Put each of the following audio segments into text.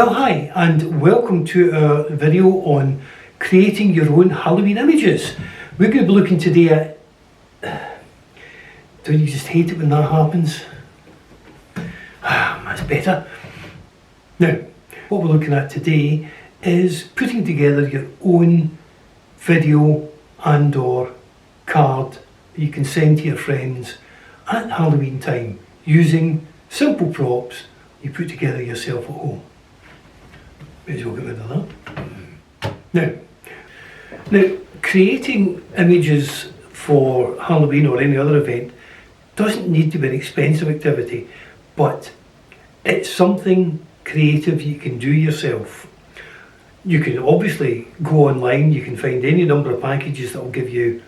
Well, hi, and welcome to our video on creating your own Halloween images. We're going to be looking today at... Don't you just hate it when that happens? That's better. Now, what we're looking at today is putting together your own video and or card that you can send to your friends at Halloween time using simple props you put together yourself at home. May as well get rid of that. Now, creating images for Halloween or any other event doesn't need to be an expensive activity, but it's something creative you can do yourself. You can obviously go online, you can find any number of packages that will give you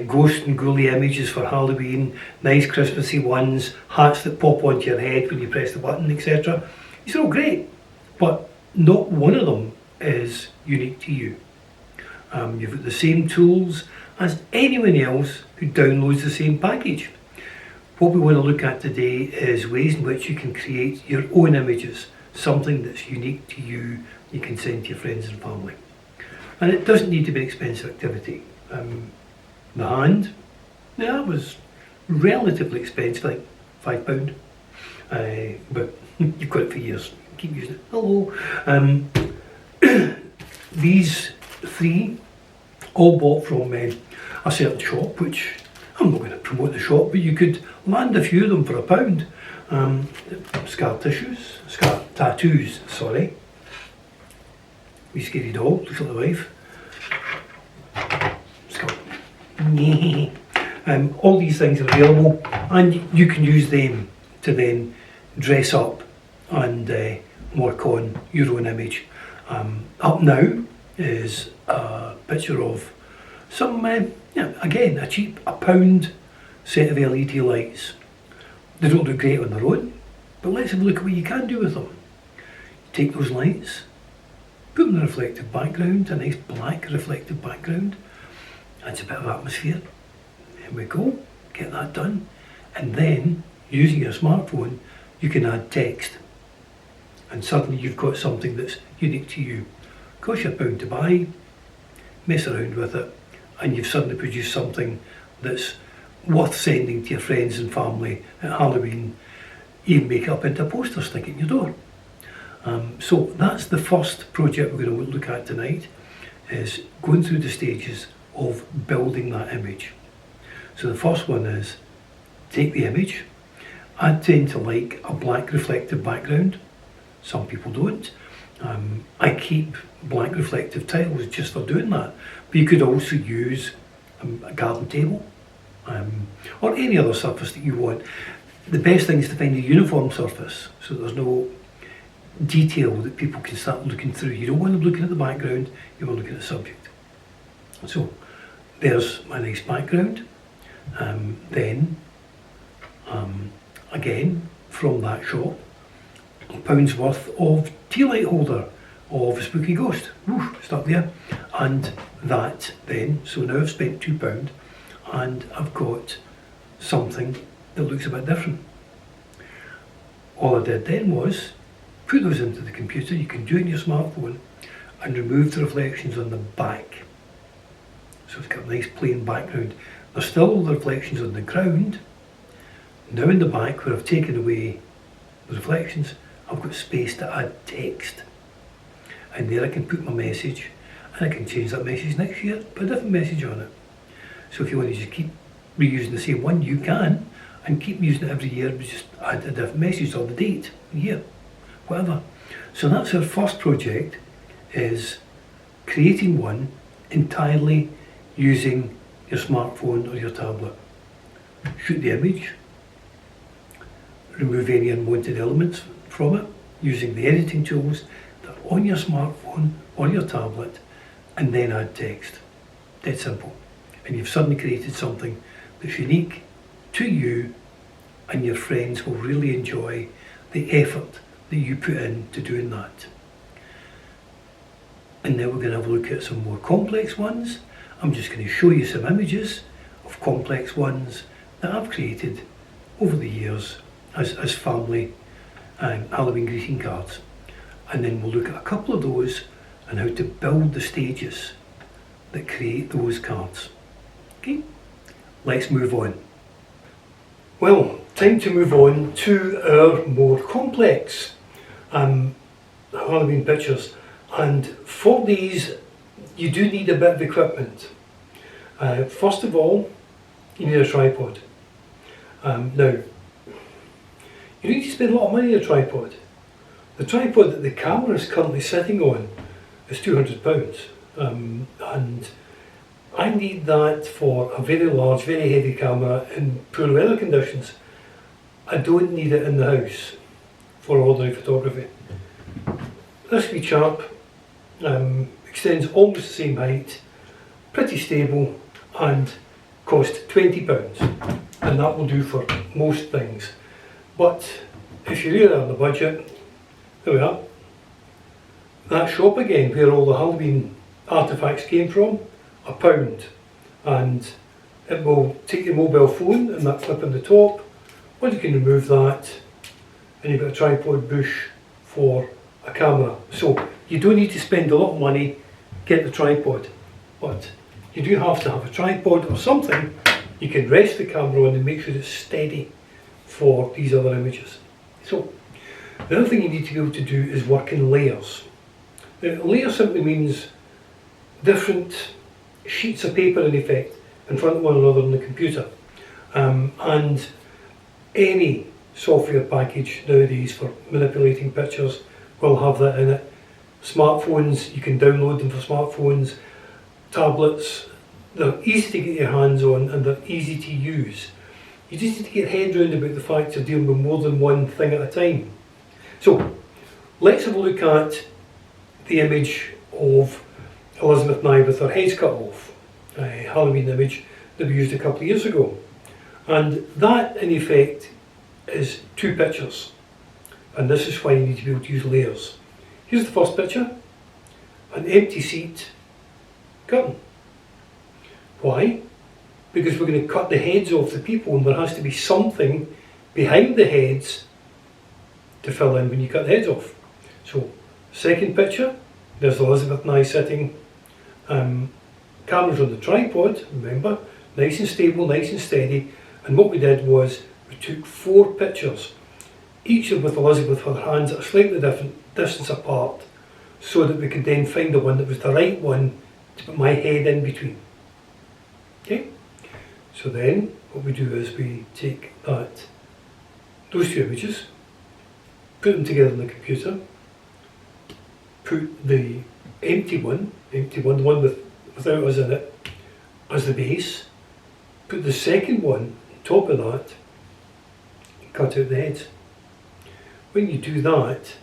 ghost and ghouly images for Halloween, nice Christmassy ones, hats that pop onto your head when you press the button, etc. These are all great, but not one of them is unique to you. You've got the same tools as anyone else who downloads the same package. What we want to look at today is ways in which you can create your own images, something that's unique to you, you can send to your friends and family. And it doesn't need to be an expensive activity. The hand, that was relatively expensive, like £5. But you've got it for years, keep using it. Hello. These three, all bought from a certain shop, which I'm not going to promote the shop, but you could land a few of them for £1. Scar tattoos, sorry. Wee scary dog, looks like the wife. All these things are available, and you can use them to then dress up and work on your own image. Up now is a picture of some, again, a cheap £1 set of LED lights. They don't look great on their own, but let's have a look at what you can do with them. Take those lights, put them in a reflective background, a nice black reflective background. Adds a bit of atmosphere. There we go, get that done. And then, using your smartphone, you can add text. And suddenly you've got something that's unique to you. Costs you £1 to buy, mess around with it, and you've suddenly produced something that's worth sending to your friends and family at Halloween, even make it up into a poster, stick it in your door. So that's the first project we're going to look at tonight, is going through the stages of building that image. So the first one is take the image. I tend to like a black reflective background. Some people don't. I keep black reflective tiles just for doing that. But you could also use a garden table or any other surface that you want. The best thing is to find a uniform surface so there's no detail that people can start looking through. You don't want them looking at the background, you want to look at the subject. So there's my nice background. Then again from that shop, £1 worth of tea light holder of Spooky Ghost. Stuck there. And that then, so now I've spent £2 and I've got something that looks a bit different. All I did then was put those into the computer. You can do it in your smartphone and remove the reflections on the back. So it's got a nice plain background. There's still all the reflections on the ground. Now in the back, where I've taken away the reflections, I've got space to add text. And there I can put my message, and I can change that message next year, put a different message on it. So if you want to just keep reusing the same one, you can, and keep using it every year, but just add a different message or the date, year, whatever. So that's our first project, is creating one entirely using your smartphone or your tablet. Shoot the image, remove any unwanted elements from it using the editing tools that are on your smartphone or your tablet, and then add text. Dead simple. And you've suddenly created something that's unique to you, and your friends will really enjoy the effort that you put into doing that. And now we're going to have a look at some more complex ones. I'm just going to show you some images of complex ones that I've created over the years as family Halloween greeting cards. and then we'll look at a couple of those and how to build the stages that create those cards. Okay, let's move on. Well, time to move on to our more complex Halloween pictures, and for these you do need a bit of equipment. First of all, you need a tripod. Now, you need to spend a lot of money on a tripod. The tripod that the camera is currently sitting on is £200, and I need that for a very large, very heavy camera in poor weather conditions. I don't need it in the house for ordinary photography. This wee chap extends almost the same height, pretty stable, and cost £20, and that will do for most things. But if you're really on the budget, there we are. That shop again, where all the Halloween artefacts came from, £1, and it will take your mobile phone and that clip on the top, or you can remove that and you've got a tripod bush for a camera. So you don't need to spend a lot of money getting the tripod, but you do have to have a tripod or something you can rest the camera on and make sure it's steady for these other images. So the other thing you need to be able to do is work in layers. Now, layer simply means different sheets of paper in effect in front of one another on the computer, and any software package nowadays for manipulating pictures will have that in it. Smartphones, you can download them for smartphones, tablets, they're easy to get your hands on and they're easy to use. You just need to get your head around about the fact of dealing with more than one thing at a time. So let's have a look at the image of Elizabeth Nye with her head cut off, a Halloween image that we used a couple of years ago. And that in effect is two pictures, and this is why you need to be able to use layers. Here's the first picture, an empty seat, curtain. Why? Because we're going to cut the heads off the people, and there has to be something behind the heads to fill in when you cut the heads off. So, second picture, there's Elizabeth Nye sitting, cameras on the tripod, remember, nice and stable, nice and steady, and what we did was we took 4 pictures, each with Elizabeth with her hands at a slightly different distance apart, so that we could then find the one that was the right one to put my head in between. Okay? So then what we do is we take those 2 images, put them together on the computer, put the empty one, the one without us in it, as the base, put the second one on top of that, and cut out the heads. When you do that,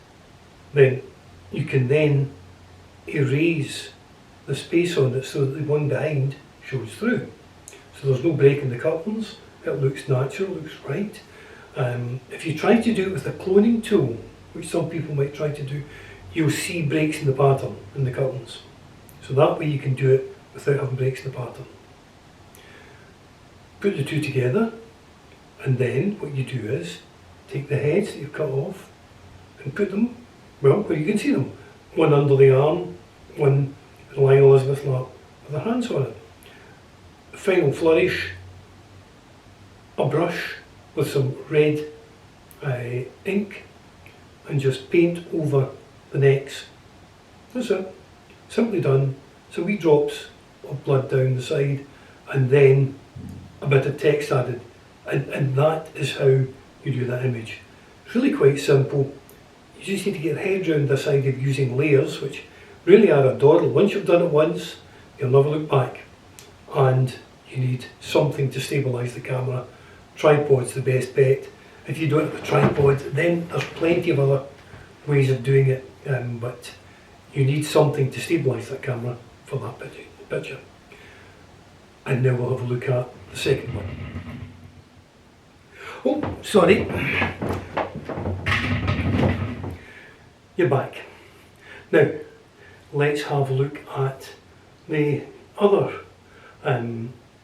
then you can then erase the space on it so that the one behind shows through. So there's no break in the curtains, it looks natural, looks right. If you try to do it with a cloning tool, which some people might try to do, you'll see breaks in the pattern in the curtains. So that way you can do it without having breaks in the pattern. Put the 2 together, and then what you do is take the heads that you've cut off and put them, well, where you can see them. One under the arm, one lying Elizabeth's lap with her hands on it. Final flourish, a brush with some red ink, and just paint over the necks. That's it. Simply done. So wee drops of blood down the side, and then a bit of text added. And that is how you do that image. It's really quite simple. You just need to get your head around this idea of using layers, which really are a doddle. Once you've done it once, you'll never look back. And you need something to stabilise the camera. Tripod's the best bet. If you don't have a tripod, then there's plenty of other ways of doing it, but you need something to stabilise that camera for that picture. And now we'll have a look at the second one. Oh, sorry. You're back. Now, let's have a look at the other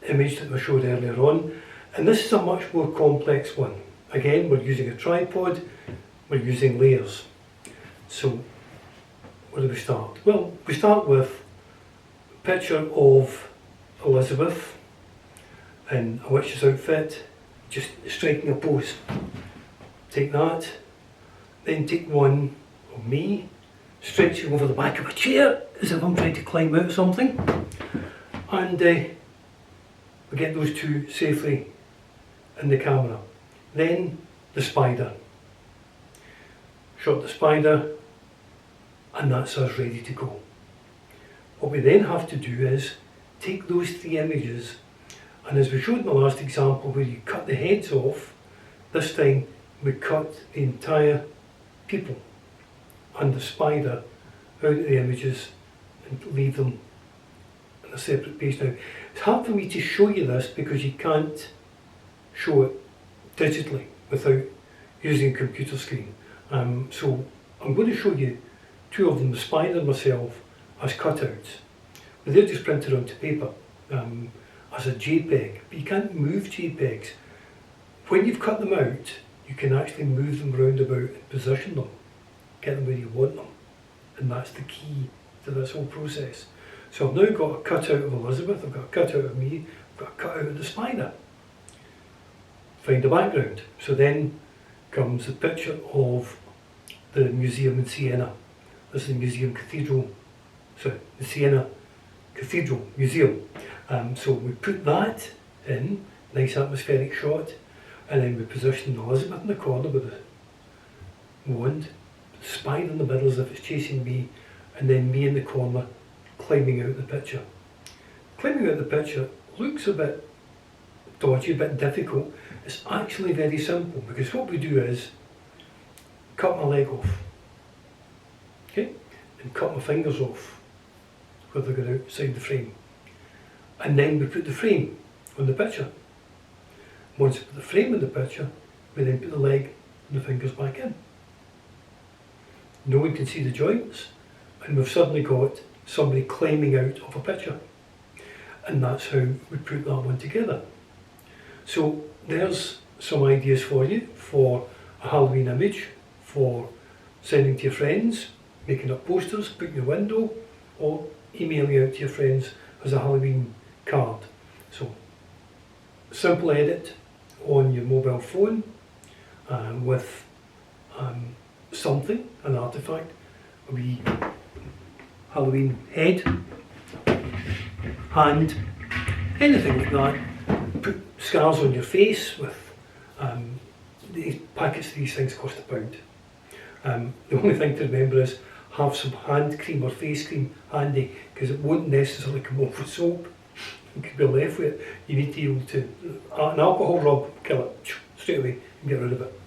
image that we showed earlier on, and this is a much more complex one. Again, we're using a tripod, we're using layers. So where do we start? Well, we start with a picture of Elizabeth in a witch's outfit, just striking a pose. Take that, then take one of me, stretching over the back of a chair as if I'm trying to climb out of something, and we get those two safely in the camera. Then the spider. Shot the spider, and that's us ready to go. What we then have to do is take those three images, and as we showed in the last example where you cut the heads off, this time we cut the entire people and the spider out of the images and leave them in a separate page. Now, it's hard for me to show you this because you can't show it digitally without using a computer screen. So I'm going to show you two of them, the spider and myself, as cutouts. But they're just printed onto paper as a JPEG, but you can't move JPEGs. When you've cut them out, you can actually move them round about and position them, get them where you want them, and that's the key to this whole process. So I've now got a cutout of Elizabeth, I've got a cutout of me, I've got a cutout of the spider. Find the background. So then comes the picture of the museum in Siena. This is the Museum Cathedral, sorry, the Siena Cathedral Museum. So we put that in, nice atmospheric shot, and then we position Elizabeth in the corner with the wand, the spider in the middle as if it's chasing me, and then me in the corner climbing out the picture. Climbing out the picture looks a bit dodgy, a bit difficult. It's actually very simple, because what we do is cut my leg off, okay, and cut my fingers off where they're going outside the frame, and then we put the frame on the picture. Once we put the frame in the picture, we then put the leg and the fingers back in. No one can see the joints, and we've suddenly got somebody climbing out of a picture, and that's how we put that one together. So there's some ideas for you for a Halloween image, for sending to your friends, making up posters, putting in your window, or emailing out to your friends as a Halloween card. So simple edit on your mobile phone with something, an artifact, a wee Halloween head, hand, anything like that. Put scars on your face with the packets of these things cost £1. The only thing to remember is have some hand cream or face cream handy, because it won't necessarily come off with soap. You could be left with it. You need to be able to, an alcohol rub, kill it straight away and get rid of it.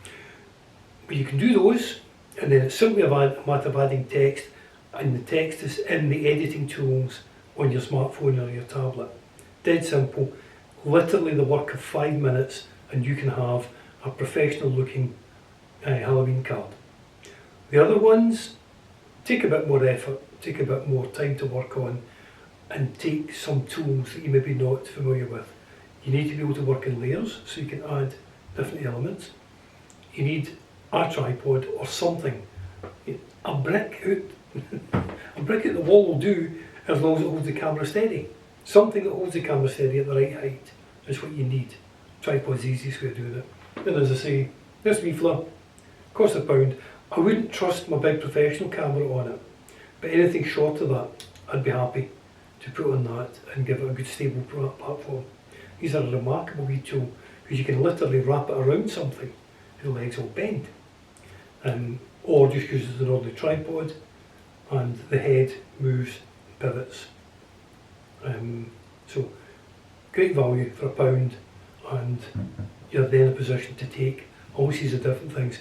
But you can do those, and then it's simply a matter of adding text, and the text is in the editing tools on your smartphone or your tablet. Dead simple, literally the work of 5 minutes, and you can have a professional looking Halloween card. The other ones take a bit more effort, take a bit more time to work on, and take some tools that you may be not familiar with. You need to be able to work in layers so you can add different elements. You need a tripod or something. A brick out the wall will do, as long as it holds the camera steady. Something that holds the camera steady at the right height is what you need. Tripod's the easiest way of doing it. And as I say, this leaflet costs £1. I wouldn't trust my big professional camera on it, but anything short of that, I'd be happy to put on that and give it a good stable platform. These are a remarkable wee tool, because you can literally wrap it around something and the legs will bend. Or just use it as an ordinary tripod and the head moves, pivots. So great value for £1, and you're then in a position to take all these different things.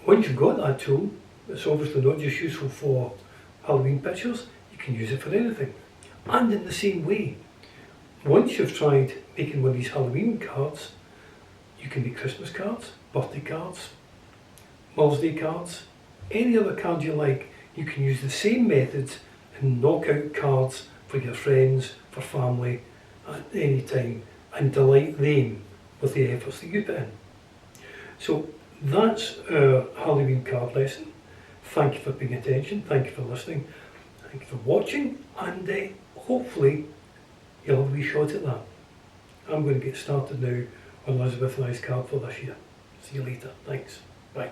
Once you've got that tool, it's obviously not just useful for Halloween pictures, you can use it for anything. And in the same way, once you've tried making one of these Halloween cards, you can make Christmas cards, birthday cards, Mother's Day cards, any other card you like. You can use the same methods and knock out cards for your friends, for family, at any time, and delight them with the efforts that you put in. So that's our Halloween card lesson. Thank you for paying attention, thank you for listening, thank you for watching, and hopefully you'll have a wee shot at that. I'm going to get started now on Elizabeth and I's card for this year. See you later. Thanks. Bye.